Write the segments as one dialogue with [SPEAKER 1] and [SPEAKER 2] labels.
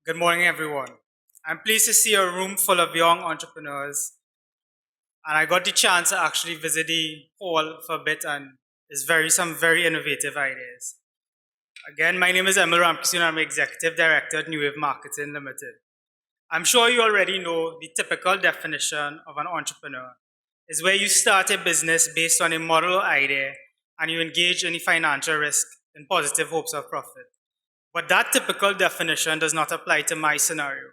[SPEAKER 1] Good morning, everyone. I'm pleased to see a room full of young entrepreneurs, and I got the chance to actually visit the hall for a bit, and there's some very innovative ideas. Again, my name is Emil Ramkissoon. I'm Executive Director at New Wave Marketing Limited. I'm sure you already know the typical definition of an entrepreneur is where you start a business based on a model or idea, and you engage in the financial risk in positive hopes of profit. But that typical definition does not apply to my scenario.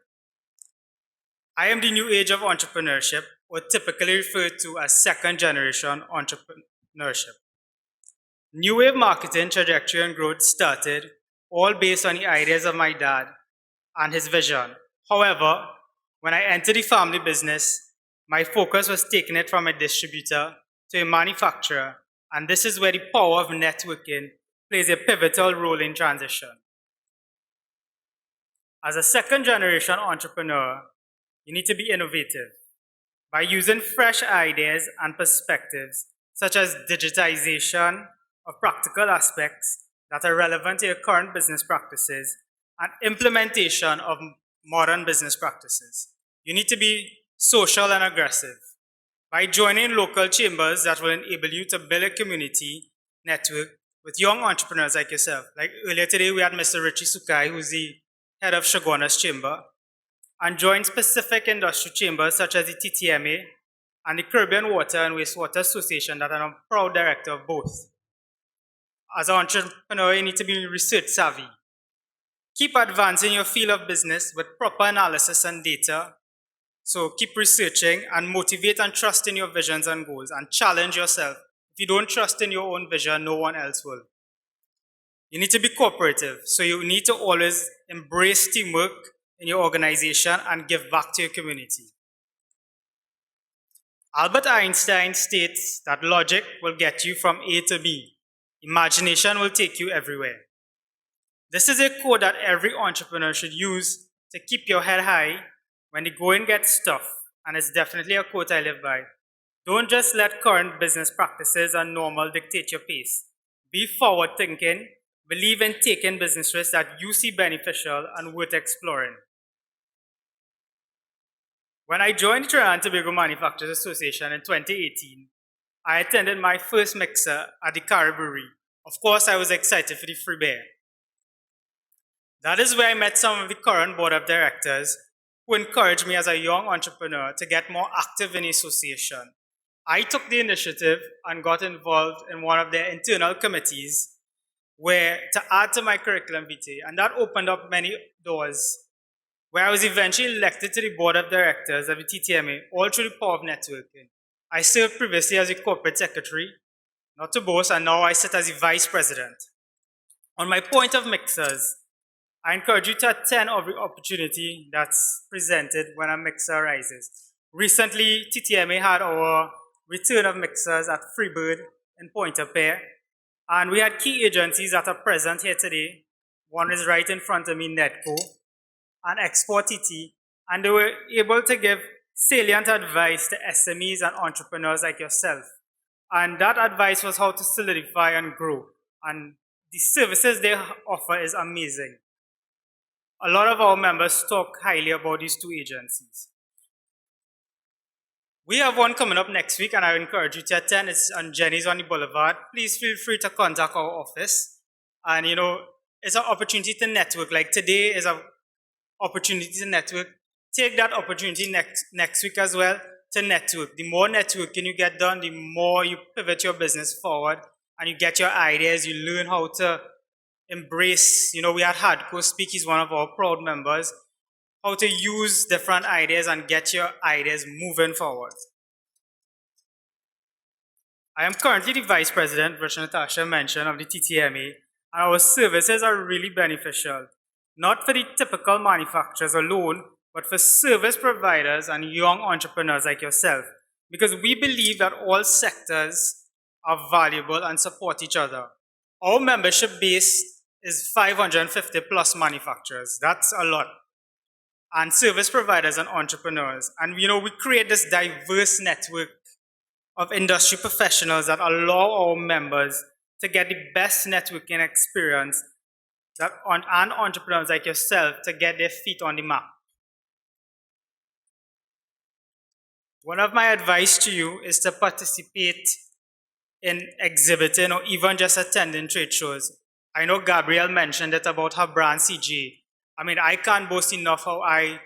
[SPEAKER 1] I am the new age of entrepreneurship, or typically referred to as second generation entrepreneurship. New wave marketing trajectory and growth started all based on the ideas of my dad and his vision. However, when I entered the family business, my focus was taking it from a distributor to a manufacturer, and this is where the power of networking plays a pivotal role in transition. As a second generation entrepreneur, you need to be innovative by using fresh ideas and perspectives, such as digitization of practical aspects that are relevant to your current business practices and implementation of modern business practices. You need to be social and aggressive by joining local chambers that will enable you to build a community network with young entrepreneurs like yourself. Like earlier today, we had Mr. Richie Sukai, who's the head of Shagona's chamber, and join specific industry chambers such as the TTMA and the Caribbean Water and Wastewater Association that I'm a proud director of both. As an entrepreneur, you need to be research savvy. Keep advancing your field of business with proper analysis and data. So keep researching and motivate and trust in your visions and goals and challenge yourself. If you don't trust in your own vision, no one else will. You need to be cooperative. So you need to always embrace teamwork in your organization and give back to your community. Albert Einstein states that logic will get you from A to B. Imagination will take you everywhere. This is a quote that every entrepreneur should use to keep your head high when the going gets tough, and it's definitely a quote I live by. Don't just let current business practices and normal dictate your pace. Be forward thinking, believe in taking business risks that you see beneficial and worth exploring. When I joined the Trinidad and Tobago Manufacturers Association in 2018, I attended my first mixer at the Caribbean. Of course, I was excited for the free beer. That is where I met some of the current board of directors who encouraged me as a young entrepreneur to get more active in the association. I took the initiative and got involved in one of their internal committees where to add to my curriculum vitae, and that opened up many doors where I was eventually elected to the board of directors of the TTMA, all through the power of networking. I served previously as a corporate secretary, not to boast, and now I sit as the vice president. On my point of mixers, I encourage you to attend every opportunity that's presented when a mixer arises. Recently, TTMA had our return of mixers at Freebird in Pointe-a-Pierre, and we had key agencies that are present here today. One is right in front of me, Netco, and Export TT, and they were able to give salient advice to SMEs and entrepreneurs like yourself. And that advice was how to solidify and grow. And the services they offer is amazing. A lot of our members talk highly about these two agencies. We have one coming up next week, and I encourage you to attend. It's on Jenny's on the Boulevard. Please feel free to contact our office. And it's an opportunity to network. Like today is an opportunity to network. Take that opportunity next week as well to network. The more networking you get done, the more you pivot your business forward and you get your ideas. You learn how to embrace. We had Hardcore speak. He's one of our proud members. How to use different ideas and get your ideas moving forward. I am currently the vice president, which Natasha mentioned, of the TTMA, and our services are really beneficial, not for the typical manufacturers alone, but for service providers and young entrepreneurs like yourself, because we believe that all sectors are valuable and support each other. Our membership base is 550 plus manufacturers. That's a lot. And service providers and entrepreneurs. And we create this diverse network of industry professionals that allow our members to get the best networking experience and entrepreneurs like yourself to get their feet on the map. One of my advice to you is to participate in exhibiting or even just attending trade shows. I know Gabrielle mentioned it about her brand CJ. I mean, I can't boast enough how I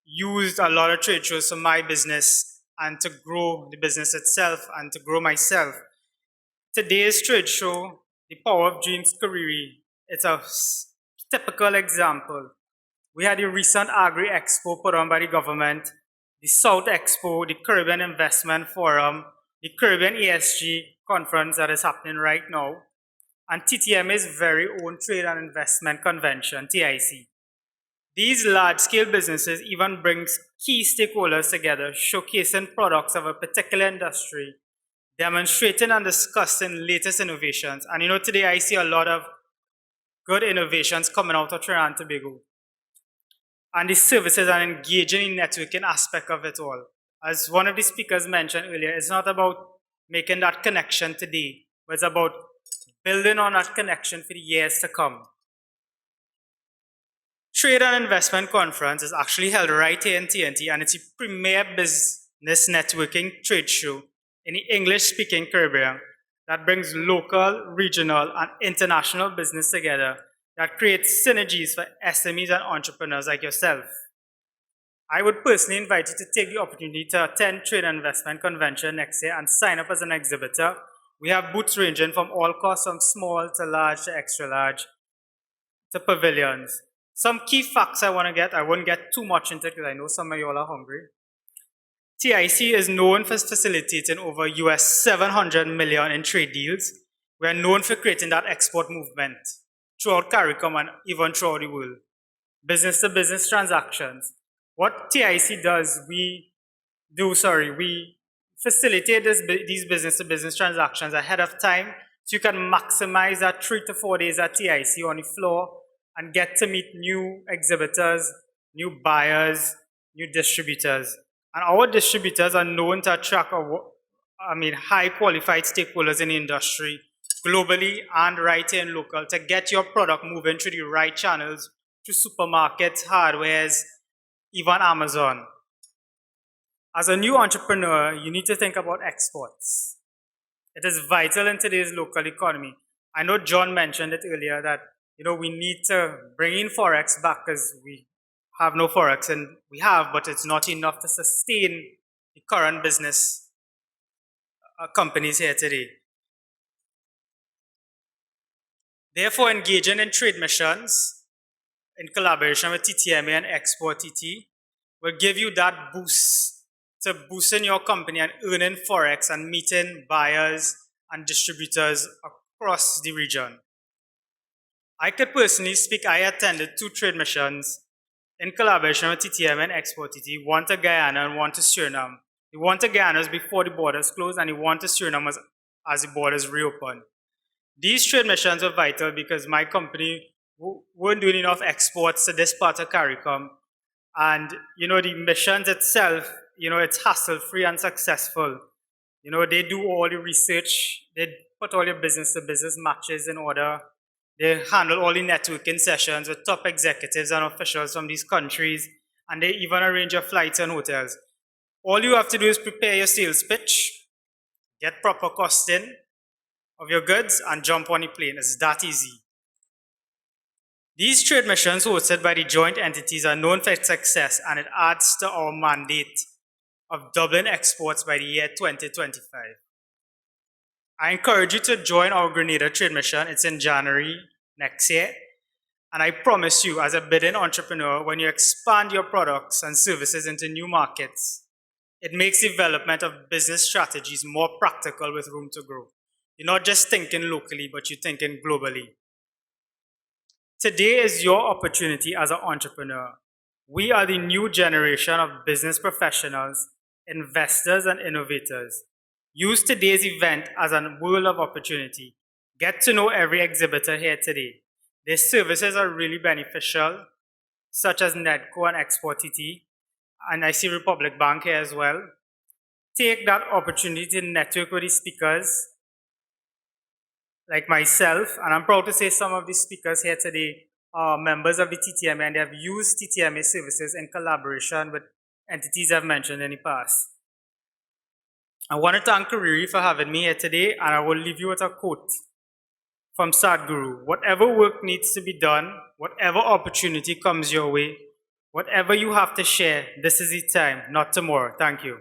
[SPEAKER 1] used a lot of trade shows for my business and to grow the business itself and to grow myself. Today's trade show, the Power of Dreams Career, it's a typical example. We had the recent Agri Expo put on by the government, the South Expo, the Caribbean Investment Forum, the Caribbean ESG conference that is happening right now, and TTMA's very own Trade and Investment Convention, TIC. These large-scale businesses even bring key stakeholders together, showcasing products of a particular industry, demonstrating and discussing latest innovations. And today I see a lot of good innovations coming out of Trinidad and Tobago. And the services and engaging in networking aspect of it all. As one of the speakers mentioned earlier, it's not about making that connection today, but it's about building on that connection for the years to come. Trade and Investment Conference is actually held right here in TNT, and it's the premier business networking trade show in the English-speaking Caribbean that brings local, regional, and international business together that creates synergies for SMEs and entrepreneurs like yourself. I would personally invite you to take the opportunity to attend Trade and Investment Convention next year and sign up as an exhibitor. We have booths ranging from all costs, from small to large to extra large to pavilions. Some key facts I won't get too much into because I know some of you all are hungry. TIC is known for facilitating over US 700 million in trade deals. We are known for creating that export movement throughout CARICOM and even throughout the world. Business to business transactions. What TIC does, we facilitate these business to business transactions ahead of time so you can maximize that 3 to 4 days at TIC on the floor and get to meet new exhibitors, new buyers, new distributors. And our distributors are known to attract high qualified stakeholders in the industry, globally and right here in local, to get your product moving through the right channels, through supermarkets, hardwares, even Amazon. As a new entrepreneur, you need to think about exports. It is vital in today's local economy. I know John mentioned it earlier that we need to bring in Forex back because we have no Forex, and we have, but it's not enough to sustain the current business companies here today. Therefore, engaging in trade missions in collaboration with TTMA and Export TT will give you that boost to boosting your company and earning Forex and meeting buyers and distributors across the region. I could personally speak, I attended 2 trade missions in collaboration with TTM and Export TT, one to Guyana and one to Suriname. The one to Guyana was before the borders closed, and the one to Suriname was as the borders reopened. These trade missions were vital because my company weren't doing enough exports to this part of CARICOM. And, the missions itself, it's hassle-free and successful. They do all the research, they put all your business-to-business matches in order. They handle all the networking sessions with top executives and officials from these countries, and they even arrange your flights and hotels. All you have to do is prepare your sales pitch, get proper costing of your goods, and jump on the plane. It's that easy. These trade missions hosted by the joint entities are known for its success, and it adds to our mandate of doubling exports by the year 2025. I encourage you to join our Grenada trade mission. It's in January next year. And I promise you, as a budding entrepreneur, when you expand your products and services into new markets, it makes development of business strategies more practical with room to grow. You're not just thinking locally, but you're thinking globally. Today is your opportunity as an entrepreneur. We are the new generation of business professionals, investors, and innovators. Use today's event as a world of opportunity. Get to know every exhibitor here today. Their services are really beneficial, such as Nedco and Export TT, and I see Republic Bank here as well. Take that opportunity to network with the speakers. like myself, and I'm proud to say some of the speakers here today are members of the TTMA, and they have used TTMA services in collaboration with entities I've mentioned in the past. I want to thank Kariri for having me here today, and I will leave you with a quote from Sadhguru. Whatever work needs to be done, whatever opportunity comes your way, whatever you have to share, this is the time, not tomorrow. Thank you.